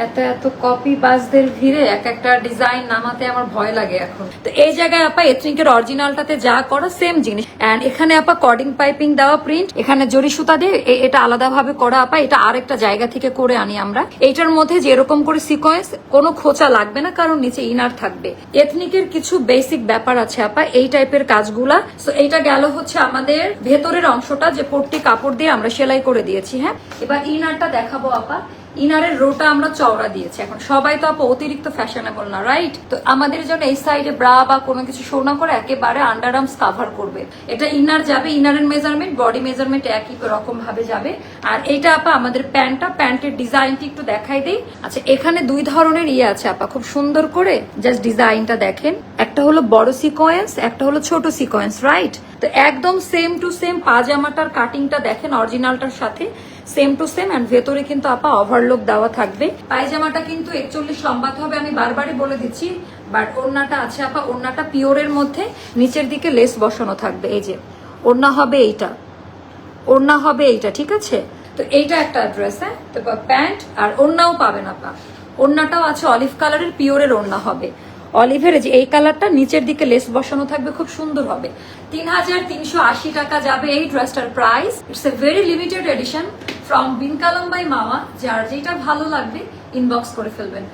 এত এত কপি বাসদের ভিড়ে এক একটা ডিজাইন নামাতে আমার ভয় লাগে এখন। তো এই জায়গায় আপা এথনিকের অরিজিনালটাতে যা করা সেম জিনিস, এন্ড এখানে আপা কর্ডিং পাইপিং দেওয়া প্রিন্ট, এখানে জরি সুতা দিয়ে এটা আলাদা ভাবে করা আপা, এটা আরেকটা জায়গা থেকে করে আনি আমরা। এইটার মধ্যে যেরকম করে সিকোয়েন্স, কোনো খোঁচা লাগবে না কারণ নিচে ইনার থাকবে। এথনিকের কিছু বেসিক ব্যাপার আছে আপা এই টাইপের কাজগুলা। তো এইটা গেল হচ্ছে আমাদের ভেতরের অংশটা, যে পট্টি কাপড় দিয়ে আমরা সেলাই করে দিয়েছি। হ্যাঁ, এবার ইনারটা দেখাবো আপা। ইনারের রোটা আমরা চওড়া দিয়েছি। এখন সবাই তো আপা অতিরিক্ত ফ্যাশনেবল না, রাইট? তো আমাদের জন্য এই সাইডে ব্রা বা কোনো কিছু শো না করে একেবারে আন্ডার আর্মস কাভার করবে। এটা ইনার যাবে, ইনারের মেজারমেন্ট বডি মেজারমেন্ট একই রকম ভাবে যাবে। আর এইটা আপা আমাদের প্যান্টের ডিজাইনটি একটু দেখাই দেই। আচ্ছা, এখানে দুই ধরনের আছে আপা, খুব সুন্দর করে জাস্ট ডিজাইনটা দেখেন। একটা হলো বড় সিকোয়েন্স, একটা হলো ছোট সিকোয়েন্স, রাইট? তো একদম সেম টু সেম পাজামাটার কাটিংটা দেখেন অরিজিনালটার সাথে সেম টু সেম, এন্ড ভেতরে কিন্তু আপা ওভারলোক দেওয়া থাকবে। পায়জামাটা কিন্তু 41 লম্বাতে হবে, আমি বারবারই বলে দিচ্ছি। বাট ওড়নাটা আছে আপা, ওড়নাটা পিওরের মধ্যে নিচের দিকে লেস বসানো থাকবে। এই যে ওড়না হবে এইটা, ওড়না হবে এইটা, ঠিক আছে? তো এইটা একটা ড্রেস। হ্যাঁ, তো প্যান্ট আর ওড়নাও পাবেন আপা। ওড়নাটাও আছে অলিভ কালারের, পিওরের ওড়না হবে। অলিভের যে এই কালারটা নিচের দিকে লেস বসানো থাকবে, খুব সুন্দর হবে। 3380 টাকা যাবে এই ড্রেসটার price. It's a very limited edition from বিনকালাম বাই মামা। যার যেটা ভালো লাগবে ইনবক্স করে ফেলবেন।